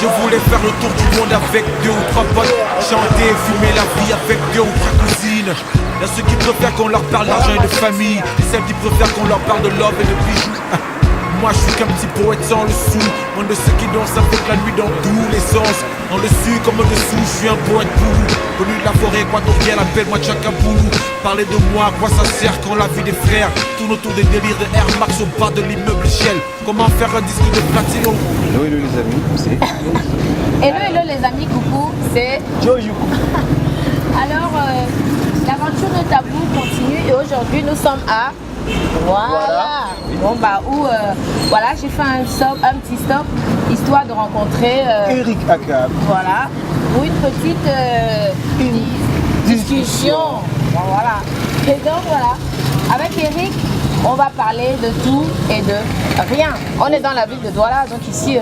Je voulais faire le tour du monde avec 2 ou 3 potes, chanter et fumer la vie avec 2 ou 3 cousines. Y'a ceux qui préfèrent qu'on leur parle d'argent et de famille, et celles qui préfèrent qu'on leur parle de love et de bijoux. Moi je suis qu'un petit poète sans le sou, un de ceux qui dansent avec la nuit dans tous les sens. En dessus comme en dessous, je suis un poète boulou, venu de la forêt équatorienne, appelle-moi Tchakaboulou. Parler de moi, à quoi ça sert quand la vie des frères tourne autour des délires de Air Max au bas de l'immeuble Shell. Comment faire un disque de platino? Hello les amis, c'est Hello les amis, coucou, c'est Jojo. Alors, l'aventure de Tabou continue et aujourd'hui nous sommes à... Voilà. Bon bah où voilà, j'ai fait un petit stop histoire de rencontrer Eric Akab. voilà, pour une petite discussion. Bon, voilà. Et donc voilà, avec Eric, on va parler de tout et de rien. On est dans la ville de Douala, donc ici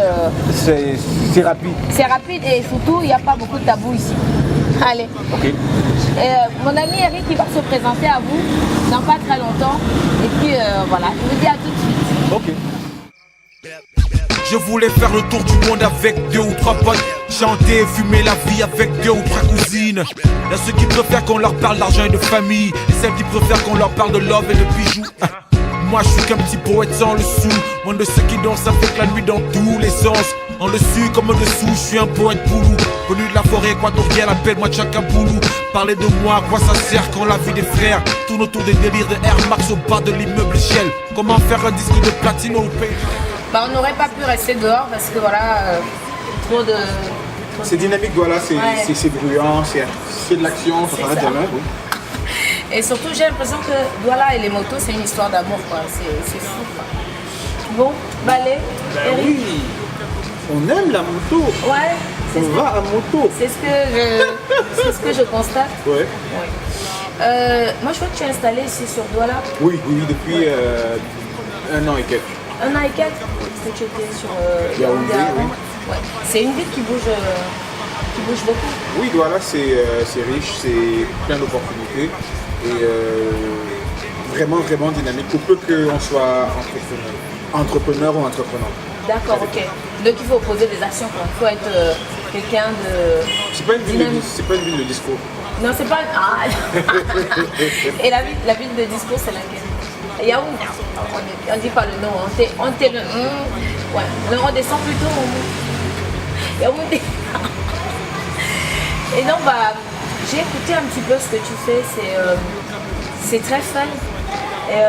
C'est rapide. c'est rapide et surtout il n'y a pas beaucoup de tabous ici. Allez. Ok. Mon ami Eric il va se présenter à vous dans pas très longtemps. Et puis voilà, je vous dis à tout de suite. Ok. Je voulais faire le tour du monde avec 2 ou 3 potes, chanter et fumer la vie avec 2 ou 3 cousines. Y'a ceux qui préfèrent qu'on leur parle d'argent et de famille, et celles qui préfèrent qu'on leur parle de love et de bijoux. Moi je suis qu'un petit poète sans le sou, un de ceux qui dansent avec la nuit dans tous les sens. En dessus comme en dessous, je suis un poète boulou, venu de la forêt équatorienne, appelle-moi Tchakaboulou. Parler de moi, à quoi ça sert quand la vie des frères tourne autour des délires de Air Max au bas de l'immeuble Shell. Comment faire un disque de platino au pays? Bah, on n'aurait pas pu rester dehors parce que voilà, trop de... C'est dynamique, voilà, c'est bruyant, c'est de l'action, ça C'est s'arrête ça. jamais. Oui. Et surtout j'ai l'impression que voilà, et les motos c'est une histoire d'amour quoi, c'est fou quoi. Bon, bah allez, Eric. Oui, on aime la moto. Ouais, c'est On va à moto. c'est ce que je constate. Ouais. Ouais. Moi je vois que tu es installé ici sur Douala. Oui, depuis 1 an et quelques. Un an et quelques, parce que tu étais sur Yaoundé, avant. oui. Ouais. C'est une ville qui bouge beaucoup. Oui, voilà, c'est riche, c'est plein d'opportunités et vraiment dynamique. Pour peu qu'on soit entrepreneur ou entrepreneur. D'accord, ok. Donc il faut poser des actions, quoi. Il faut être quelqu'un de C'est pas une ville de dynamique. c'est pas une ville de discours. Non, c'est pas. Ah. Et la ville de discours, c'est laquelle? Yaoundé. On dit pas le nom, on t'est le. Ouais. Non, on descend plutôt au Yaoundé. Et non, bah, j'ai écouté un petit peu ce que tu fais, c'est très fun. Et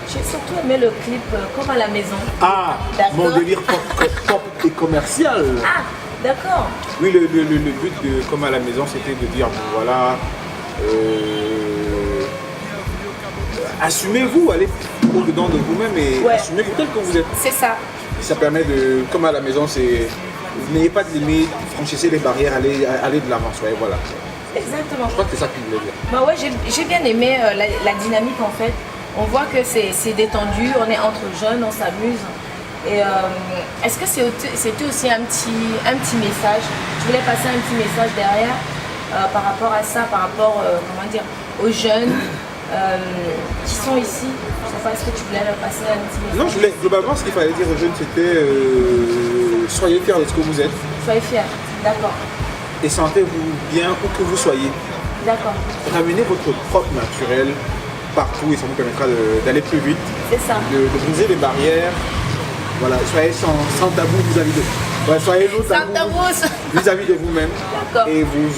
j'ai surtout aimé le clip Comme à la maison. Ah, D'accord. mon délire pop et commercial. Ah, d'accord. Oui, le but de Comme à la maison, c'était de dire, bon, voilà, assumez-vous, allez au-dedans de vous-même et Ouais. assumez-vous tel que vous êtes. C'est ça. Ça permet de, comme à la maison, c'est, vous n'ayez pas de limite, franchissez les barrières, allez de l'avant, soyez, voilà. Exactement. Je crois que c'est ça qu'il voulait dire. Bah ouais, j'ai bien aimé la dynamique en fait. On voit que c'est détendu, on est entre jeunes, on s'amuse. Et est-ce que c'était aussi un petit message? Tu voulais passer un petit message derrière par rapport à ça, par rapport comment dire, aux jeunes qui sont ici? Je sais pas, est-ce que tu voulais leur passer un petit message? Non, globalement, ce qu'il fallait dire aux jeunes, c'était soyez fiers de ce que vous êtes Soyez fiers, d'accord, et sentez-vous bien où que vous soyez. d'accord, Ramenez votre propre naturel partout et ça vous permettra d'aller plus vite, c'est ça. de briser les barrières. Voilà, soyez sans tabou vis-à-vis de vous. Ouais, soyez non Sans tabou. vis-à-vis de vous-même. D'accord. Et vous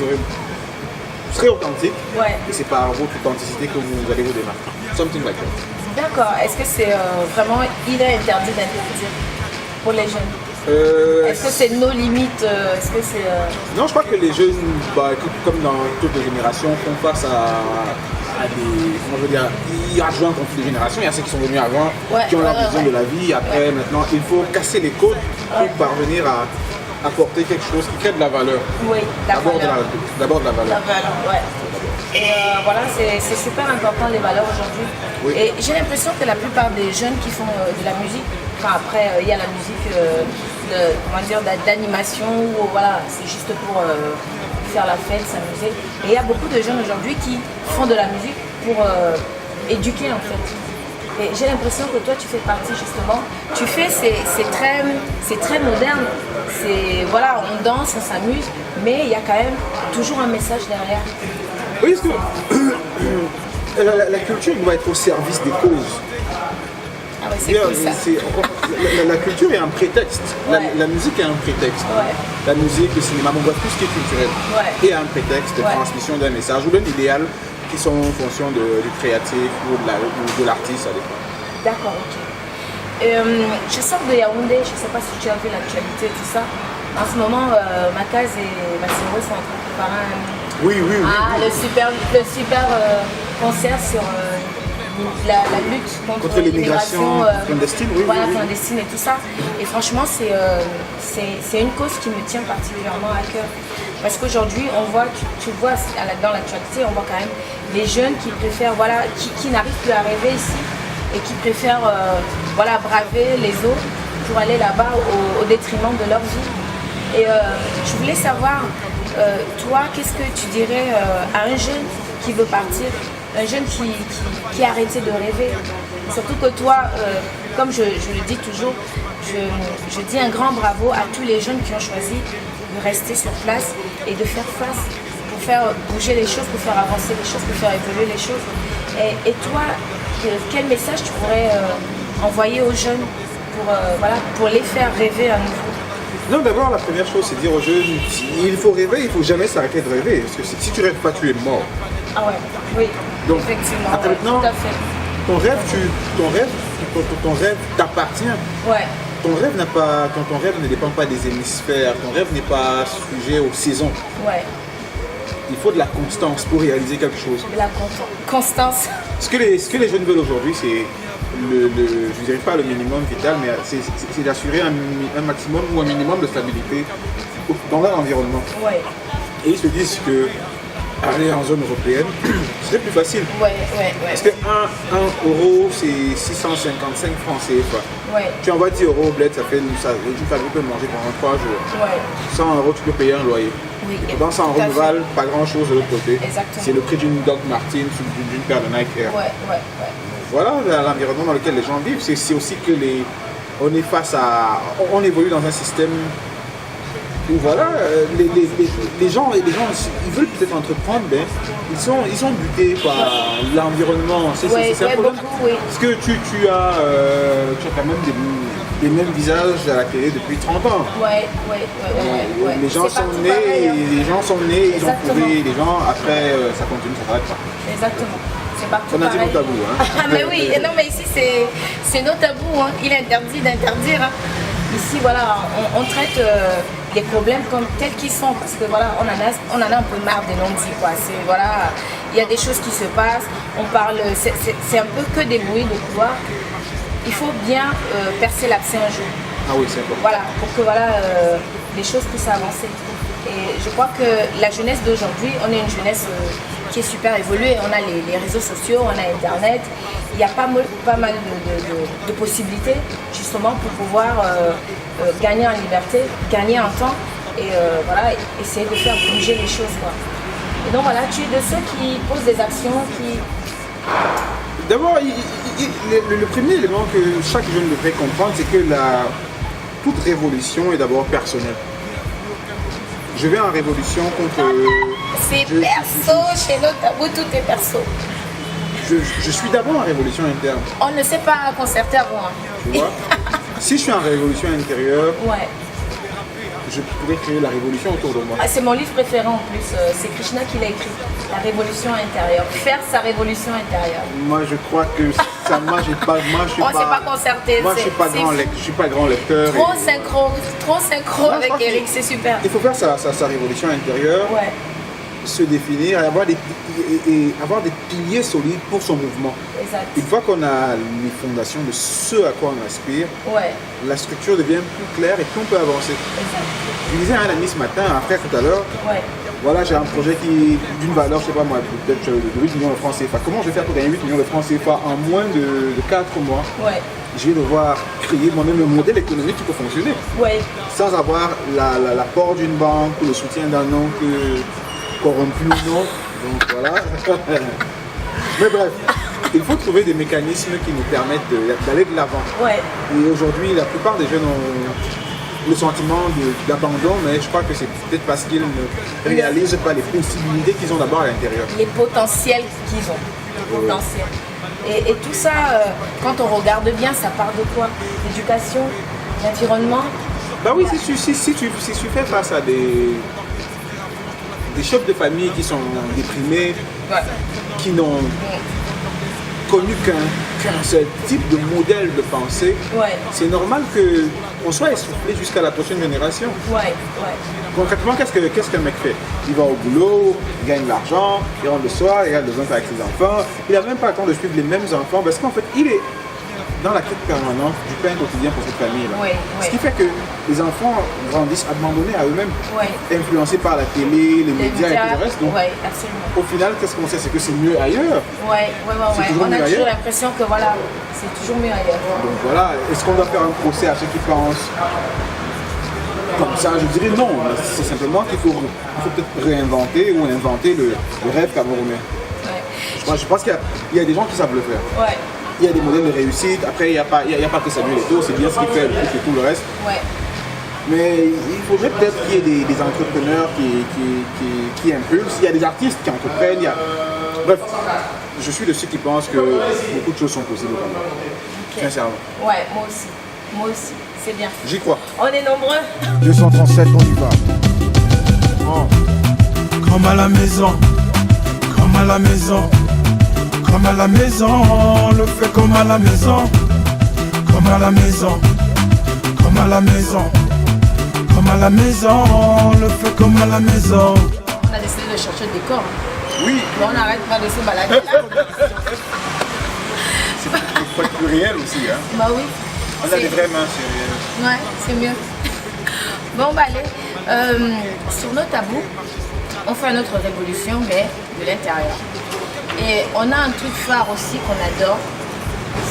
serez authentique. Ouais. Et c'est par votre authenticité que vous allez vous démarquer. Something like that. D'accord, est-ce que c'est vraiment, il est interdit d'interdire pour les jeunes? Est-ce que c'est nos limites? Est-ce que c'est... Non, je crois que les jeunes, bah, comme dans toutes les générations, font face à des. Comment je veux dire, il y a un conflit de génération, il y a ceux qui sont venus avant, Ouais, qui ont leur ouais, vision ouais. de la vie. Après, maintenant, il faut casser les codes pour parvenir à apporter quelque chose qui crée de la valeur. Oui, la D'abord valeur. d'abord de la valeur. La valeur, ouais. Et voilà, c'est super important les valeurs aujourd'hui. Oui. Et j'ai l'impression que la plupart des jeunes qui font de la musique, enfin après il y a la musique comment dire, d'animation, où voilà, c'est juste pour faire la fête, s'amuser. Et il y a beaucoup de jeunes aujourd'hui qui font de la musique pour éduquer en fait. Et j'ai l'impression que toi tu fais partie justement, tu fais, c'est très moderne, c'est, voilà, on danse, on s'amuse, mais il y a quand même toujours un message derrière. Oui, parce que la culture doit être au service des causes. Ah ouais, c'est cool ça. La culture est un prétexte, Ouais. la musique est un prétexte. Ouais. La musique, le cinéma, on voit tout ce qui est culturel. Ouais. Et un prétexte de Ouais. transmission d'un message ou d'un idéal qui sont en fonction du créatif ou de l'artiste, ça dépend. D'accord, ok. Je sors de Yaoundé, je ne sais pas si tu as vu l'actualité, tout ça. En ce moment, Makaz et Massimo sont en train de préparer Oui. le super concert sur la lutte contre l'immigration clandestine, oui, voilà, oui, oui. clandestine et tout ça. Et franchement, c'est une cause qui me tient particulièrement à cœur. Parce qu'aujourd'hui, on voit, tu vois dans l'actualité, on voit quand même les jeunes qui préfèrent, voilà, qui n'arrivent plus à rêver ici et qui préfèrent voilà, braver les eaux pour aller là-bas au détriment de leur vie. Et je voulais savoir, toi, qu'est-ce que tu dirais à un jeune qui veut partir, un jeune qui a arrêté de rêver? Surtout que toi, comme je le dis toujours, je dis un grand bravo à tous les jeunes qui ont choisi de rester sur place et de faire face, pour faire bouger les choses, pour faire avancer les choses, pour faire évoluer les choses. Et toi, quel message tu pourrais envoyer aux jeunes pour les faire rêver à nouveau? Non, d'abord, la première chose, c'est dire aux jeunes, il faut rêver, il ne faut jamais s'arrêter de rêver. Parce que si tu ne rêves pas, tu es mort. Ah ouais, oui, Donc, effectivement, après, ouais, maintenant, tout à fait. ton rêve t'appartient. Ouais, Ton rêve ne dépend pas des hémisphères, ton rêve n'est pas sujet aux saisons. ouais, Il faut de la constance pour réaliser quelque chose. de la constance. Ce que les jeunes veulent aujourd'hui, c'est je ne dirais pas le minimum vital, mais c'est d'assurer un maximum ou un minimum de stabilité dans leur environnement. Ouais, Et ils se disent que aller en zone européenne, c'est plus facile. ouais. Parce que 1 euro, c'est 655 francs CFA. Ouais, Tu envoies 10 euros au bled, ça fait une famille peut manger pendant 3 jours. ouais, 100 euros, tu peux payer un loyer. oui. Dans 100 euros tout à ne fait. valent pas grand chose de l'autre côté. Exactement. C'est le prix d'une Doc Martens ou d'une paire de Nike Air. Ouais. Voilà l'environnement dans lequel les gens vivent. C'est aussi que on est face à. On évolue dans un système où voilà, les gens, ils veulent peut-être entreprendre, mais ils sont butés par l'environnement. C'est un problème. beaucoup, oui. Parce que tu as quand même des mêmes visages à la télé depuis 30 ans. Ouais. Les gens C'est sont partout nés, pareil, hein. les gens sont nés, ils ont Exactement. trouvé les gens, après ça continue, ça s'arrête pas. Exactement. C'est partout On a dit pareil. nos tabous, hein. Ah mais oui, non mais ici c'est nos tabous, hein. Il est interdit d'interdire. Hein. Ici voilà, on traite les problèmes comme tels qu'ils sont parce que voilà, on en a un peu marre des non-dits quoi. C'est voilà, il y a des choses qui se passent, on parle, c'est un peu que des bruits de couloir. Il faut bien percer l'abcès un jour. Ah oui, c'est important. Voilà, pour que voilà, les choses puissent avancer. Et je crois que la jeunesse d'aujourd'hui, on est une jeunesse qui est super évoluée. On a les réseaux sociaux, on a Internet. Il y a pas mal de possibilités justement pour pouvoir gagner en liberté, gagner en temps et voilà, essayer de faire bouger les choses. Quoi. Et donc voilà, tu es de ceux qui posent des actions, qui... D'abord, le premier élément que chaque jeune devrait comprendre, c'est que toute révolution est d'abord personnelle. Je vais en révolution contre... C'est perso, chez nos tabous, tout est perso. Je suis d'abord en révolution interne, On ne sait pas concerter avant. Hein. tu vois. Si je suis en révolution intérieure, Ouais. je pourrais créer la révolution autour de moi. Ah, c'est mon livre préféré en plus, c'est Krishna qui l'a écrit, La révolution intérieure, faire sa révolution intérieure. Moi, je crois que ça, moi, je suis On ne s'est pas concerté. Moi, je suis pas grand lecteur. Trop et- synchro Non, je avec crois qu'il- Eric, c'est super. Il faut faire sa révolution intérieure, Ouais, se définir et avoir des piliers solides pour son mouvement. exact. Une fois qu'on a les fondations de ce à quoi on aspire, Ouais, la structure devient plus claire et puis on peut avancer. exact. Je disais à un ami ce matin, un frère tout à l'heure, Ouais, voilà, j'ai un projet qui d'une valeur, je sais pas moi, peut-être de 8 millions de francs CFA. Comment je vais faire pour gagner 8 millions de francs CFA en moins de 4 mois? ouais, Je vais devoir créer moi-même le modèle économique qui peut fonctionner, ouais, sans avoir l'apport d'une banque ou le soutien d'un oncle corrompu ou non. Donc voilà. Mais bref. il faut trouver des mécanismes qui nous permettent d'aller de l'avant. Ouais. Et aujourd'hui, la plupart des jeunes ont le sentiment d'abandon, mais je crois que c'est peut-être parce qu'ils ne réalisent pas les possibilités qu'ils ont d'abord à l'intérieur. Les potentiels qu'ils ont. Les potentiels. Et tout ça, quand on regarde bien, ça part de quoi? L'éducation, l'environnement. Bah oui, si tu fais face à des chefs de famille qui sont déprimés, Ouais. qui n'ont connu qu'un seul type de modèle de pensée, Ouais. c'est normal qu'on soit essoufflé jusqu'à la prochaine génération. Ouais. Concrètement, qu'est-ce qu'un mec fait? Il va au boulot, il gagne de l'argent, il rentre le soir, il regarde les enfants avec ses enfants. Il n'a même pas le temps de suivre les mêmes enfants parce qu'en fait, il est dans la quête permanente du pain quotidien pour cette famille-là. Ouais. Ce qui fait que les enfants grandissent abandonnés à eux-mêmes, Ouais. influencés par la télé, les médias et tout le reste. Donc, Ouais, absolument. au final, qu'est-ce qu'on sait? C'est que c'est mieux ailleurs. Ouais. C'est toujours On a mieux toujours ailleurs. l'impression que voilà, c'est toujours mieux ailleurs. Donc voilà, est-ce qu'on doit faire un procès à ceux qui pensent comme ça? Je dirais non. C'est simplement qu'il faut peut-être réinventer ou inventer le rêve camerounais. Ouais. Je pense qu'il y a des gens qui savent le faire. Ouais. Il y a des modèles de réussite. Après, il n'y a pas que Samuel Eto'o, c'est bien ce qu'il fait plus que tout le reste. Ouais. Mais il faudrait peut-être qu'il y ait des entrepreneurs qui impulsent. Il y a des artistes qui entreprennent. Bref, je suis de ceux qui pensent que beaucoup de choses sont possibles au Cameroun. Ok. Sincèrement. Ouais, moi aussi. Moi aussi. C'est bien. J'y crois. On est nombreux. 237, on y va. Comme à la maison, comme à la maison, comme à la maison, on le fait comme à la maison, comme à la maison, comme à la maison, comme à la maison, on le fait comme à la maison. On a décidé de chercher le décor. Oui, Mais on n'arrête pas de se balader là. il faut être plus réel aussi. Hein. Bah oui. On a des vraies mains, c'est Ouais, c'est mieux. Bon, bah allez. Sur nos tabous, on fait notre révolution, mais de l'intérieur. Et on a un truc phare aussi qu'on adore.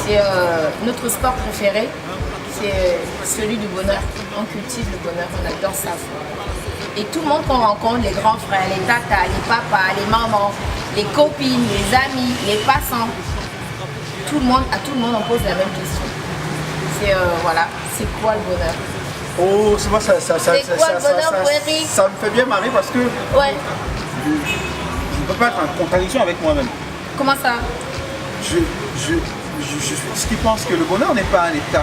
C'est notre sport préféré. C'est celui du bonheur. On cultive le bonheur, on adore ça. Et tout le monde qu'on rencontre, les grands frères, les tatas, les papas, les mamans, les copines, les amis, les passants, à tout le monde on pose la même question. C'est voilà, c'est quoi le bonheur? Oh, c'est moi, ça C'est quoi le bonheur pour Eric? ça me fait bien marrer parce que Ouais, je ne peux pas être en contradiction avec moi-même. comment ça? Je suis ce qui pense que le bonheur n'est pas un état.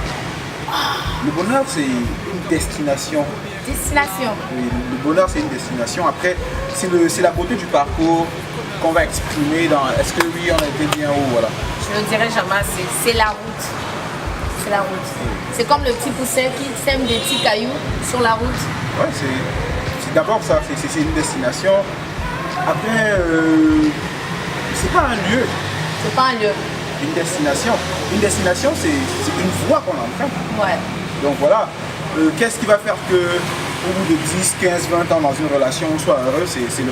Le bonheur, c'est une destination. Destination. Oui, le bonheur, c'est une destination. Après, c'est la beauté du parcours qu'on va exprimer dans est-ce que oui, on a été bien haut, voilà. Je le dirais jamais, c'est la route. C'est la route. C'est comme le petit poussin qui sème des petits cailloux sur la route. Ouais, c'est d'abord ça, c'est une destination. Après, c'est pas un lieu, C'est pas un lieu. une destination. Une destination, c'est une voie qu'on emprunte. Ouais. Donc voilà, qu'est-ce qui va faire que au bout de 10, 15, 20 ans dans une relation, on soit heureux? C'est le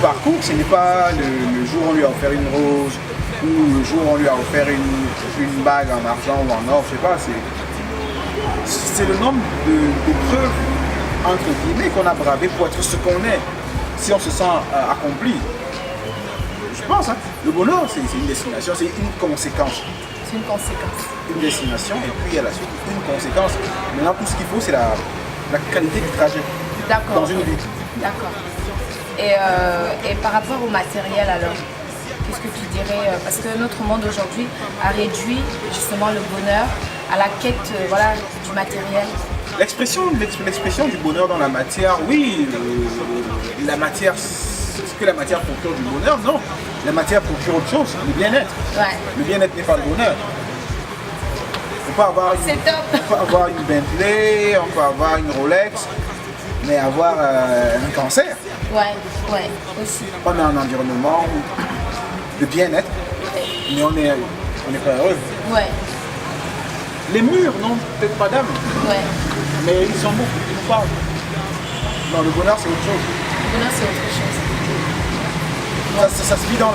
parcours, ce n'est pas le jour où on lui a offert une rose ou le jour où on lui a offert une bague en argent ou en or, je sais pas, c'est le nombre de preuves entre guillemets qu'on a bravé pour être ce qu'on est, si on se sent accompli. Je pense, hein, le bonheur c'est une destination, c'est une conséquence. C'est une conséquence. Une destination et puis à la suite une conséquence. Maintenant tout ce qu'il faut c'est la qualité du trajet D'accord. dans une vie. D'accord. Et par rapport au matériel alors, qu'est-ce que tu dirais? Parce que notre monde aujourd'hui a réduit justement le bonheur à la quête voilà, du matériel. L'expression du bonheur dans la matière, oui, la matière, est-ce que la matière procure du bonheur? Non, la matière procure autre chose, le bien-être. Ouais. Le bien-être n'est pas le bonheur. On C'est top. peut avoir une Bentley, on peut avoir une Rolex, mais avoir un cancer. Ouais, aussi. On a un environnement de bien-être, mais on n'est pas heureux. Ouais, Les murs n'ont peut-être pas d'âme, ouais. mais ils sont beaux, ils nous parlent. Non, le bonheur c'est autre chose. Le bonheur c'est autre chose. Ça se vit dans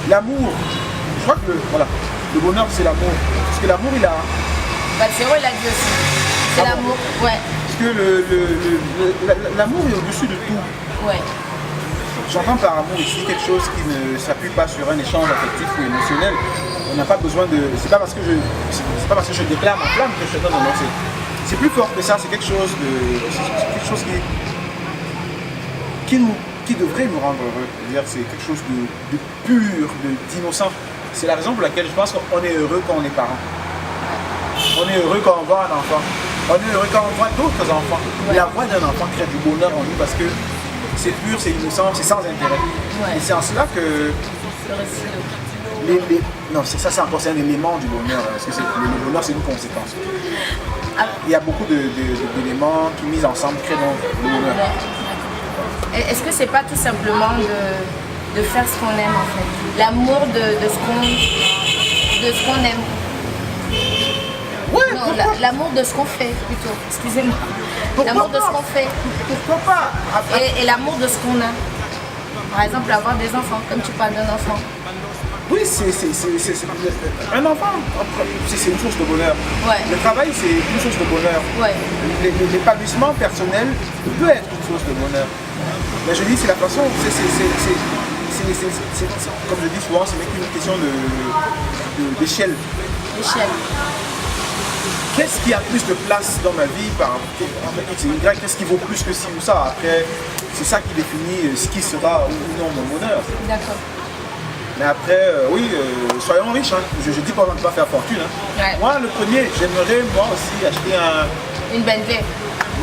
l'amour. Je crois que le bonheur c'est l'amour. Parce que l'amour il a. Bah, c'est vrai, il a dit aussi. C'est Ah bon? l'amour. Ouais, Parce que l'amour est au-dessus de tout. ouais. j'entends par amour ici quelque chose qui ne s'appuie pas sur un échange affectif ou émotionnel. On n'a pas besoin de. C'est pas parce que je déclare ma flamme que je te donne. Non, c'est plus fort que ça. C'est quelque chose qui devrait nous rendre heureux. C'est-à-dire, c'est quelque chose de pur, d'innocent. C'est la raison pour laquelle je pense qu'on est heureux quand on est parent. On est heureux quand on voit un enfant. On est heureux quand on voit d'autres enfants. La voix d'un enfant crée du bonheur en nous parce que c'est pur, c'est innocent, c'est sans intérêt. Ouais. Et c'est en cela que non, ça c'est encore un élément du bonheur. Parce que le bonheur, c'est une conséquence. Ah. Il y a beaucoup d'éléments qui mis ensemble créent donc le bonheur. Est-ce que c'est pas tout simplement de faire ce qu'on aime en fait? L'amour de ce qu'on aime. Ouais, Non, l'amour de ce qu'on fait plutôt, excusez-moi. Pourquoi L'amour de ce pas? qu'on fait Pourquoi pas? et l'amour de ce qu'on a. Par exemple, avoir des enfants, comme tu parles d'un enfant. Oui, c'est un enfant, c'est une source de bonheur. Ouais. Le travail, c'est une source de bonheur. Ouais. L'épanouissement personnel peut être une source de bonheur. Mais je dis, c'est la façon, comme je dis souvent, ce n'est qu'une question d'échelle. L'échelle. Qu'est-ce qui a plus de place dans ma vie par en fait, c'est Y, qu'est-ce qui vaut plus que ci ou ça? Après, c'est ça qui définit ce qui sera ou non mon bonheur. D'accord. Mais après, oui, soyons riches. Hein. Je dis pas qu'on ne peut pas faire fortune. Hein. Ouais. Moi, le premier, j'aimerais moi aussi acheter Une Bentley.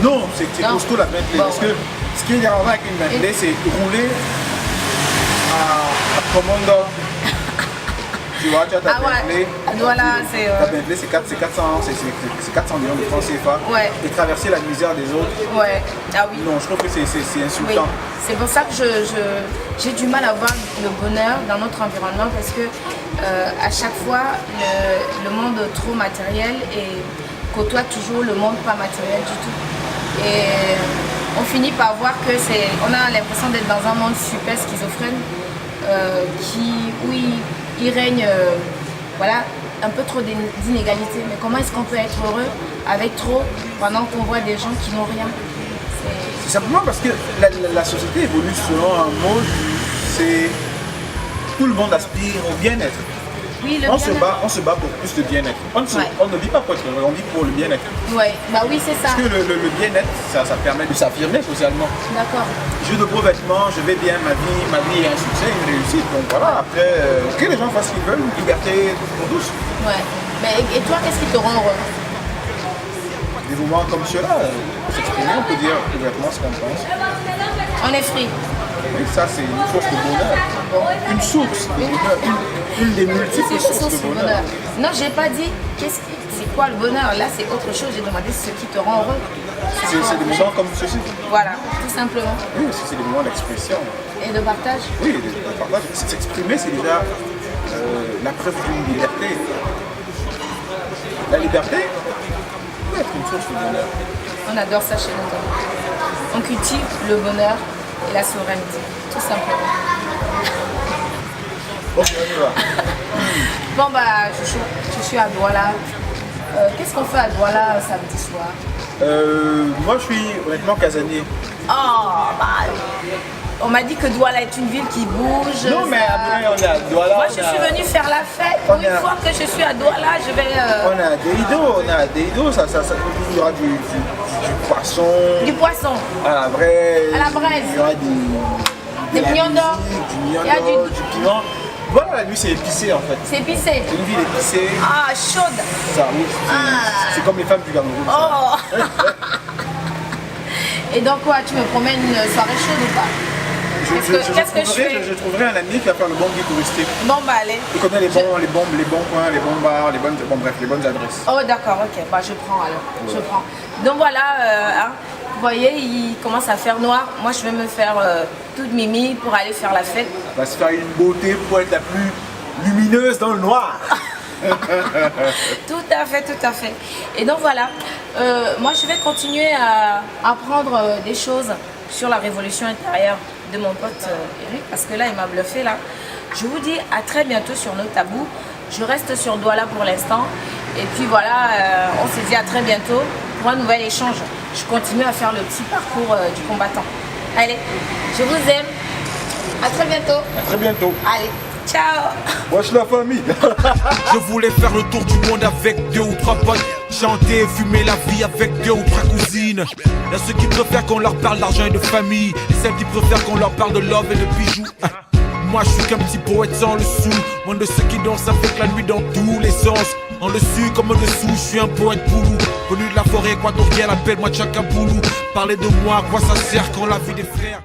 Non, c'est Non. costaud la Bentley. Bon, Parce que ce qui est dérangeant avec une Bentley, c'est rouler à commando. Tu vois, tu as ta Ah ouais. Bentley. Voilà, c'est. Ta Bentley, c'est 400 millions de francs CFA. Ouais. Et traverser la misère des autres. Ouais. Ah oui. Non, je trouve que c'est Oui, insultant. c'est pour ça que j'ai du mal à voir le bonheur dans notre environnement parce que à chaque fois, le monde trop matériel côtoie toujours le monde pas matériel du tout. Et on finit par voir que on a l'impression d'être dans un monde super schizophrène où il règne voilà, un peu trop d'inégalités. Mais comment est-ce qu'on peut être heureux avec trop pendant qu'on voit des gens qui n'ont rien? C'est simplement parce que la société évolue selon un mode, c'est tout le monde aspire au bien-être. Oui, On se bat pour plus de bien-être. On ne vit pas pour être heureux, on vit pour le bien-être. Ouais, bah oui, c'est ça. Parce que le bien-être, ça permet de s'affirmer socialement. D'accord. J'ai de beaux vêtements, je vais bien, ma vie est un succès, une réussite. Donc voilà, après, que les gens fassent ce qu'ils veulent, liberté pour tous. Ouais. Mais et toi, qu'est-ce qui te rend heureux? Des moments comme ceux-là, pour s'exprimer, on peut dire ouvertement ce qu'on pense. On est free. Oui, ça, c'est une source de bonheur. Une source de bonheur. Une des multiples C'est une sources source de de bonheur. bonheur. Non, j'ai pas dit c'est quoi le bonheur. Là, c'est autre chose. J'ai demandé ce qui te rend heureux. C'est des moments comme ceci. Voilà, tout simplement. Oui, c'est des moments d'expression. Et de partage. Oui, de partage. S'exprimer, c'est déjà la preuve d'une liberté. La liberté peut être une source de bonheur. On adore ça chez nous. On cultive le bonheur et la souveraineté, tout simplement. Ok, on y va. Bon, bah, je suis à Douala. Qu'est-ce qu'on fait à Douala samedi soir? Moi, je suis honnêtement casanier. Oh, bah, on m'a dit que Douala est une ville qui bouge. Non, mais après, on est à Douala. Moi, je suis venue faire la fête. On Une a- fois que je suis à Douala, je vais. On a des idos, il y aura du poisson. Du poisson, À la braise. À la braise. Il y aura Des de la mignons d'or. musique, Il y a du mignonneau, du piment. Voilà, la nuit, c'est épicé en fait. c'est épicé. C'est une ville épicée. Ah, chaude. Ça, oui, Ah. c'est comme les femmes du Cameroun. ça. Oh. Et donc quoi, tu me promènes une soirée chaude ou pas? Qu'est-ce que je fais? Je trouverai un ami qui va faire le bon guide touristique. Bon, bah allez. Il connaît les bons coins, les bons bars, les bonnes adresses. Oh d'accord, ok, bah je prends alors, je prends. Donc voilà, hein, vous voyez, il commence à faire noir. Moi je vais me faire toute mimi pour aller faire la fête. On va se faire une beauté pour être la plus lumineuse dans le noir. Tout à fait, tout à fait. Et donc voilà, moi je vais continuer à apprendre des choses sur la révolution intérieure de mon pote Eric, parce que là il m'a bluffé là. Je vous dis à très bientôt sur nos tabous. Je reste sur Douala pour l'instant. Et puis voilà, on se dit à très bientôt pour un nouvel échange. Je continue à faire le petit parcours du combattant. Allez, je vous aime. À très bientôt. À très bientôt. Allez, ciao. Wesh la famille. Je voulais faire le tour du monde avec 2 ou 3 potes. Chanter et fumer la vie avec 2 ou 3 cousines. Y'a ceux qui préfèrent qu'on leur parle d'argent et de famille, et celles qui préfèrent qu'on leur parle de love et de bijoux. Moi je suis qu'un petit poète sans le sou, moins de ceux qui dansent avec la nuit dans tous les sens. En dessus comme en dessous, je suis un poète boulou. Venu de la forêt équatoriale, appelle-moi Tchakaboulou. Parler de moi, à quoi ça sert quand la vie des frères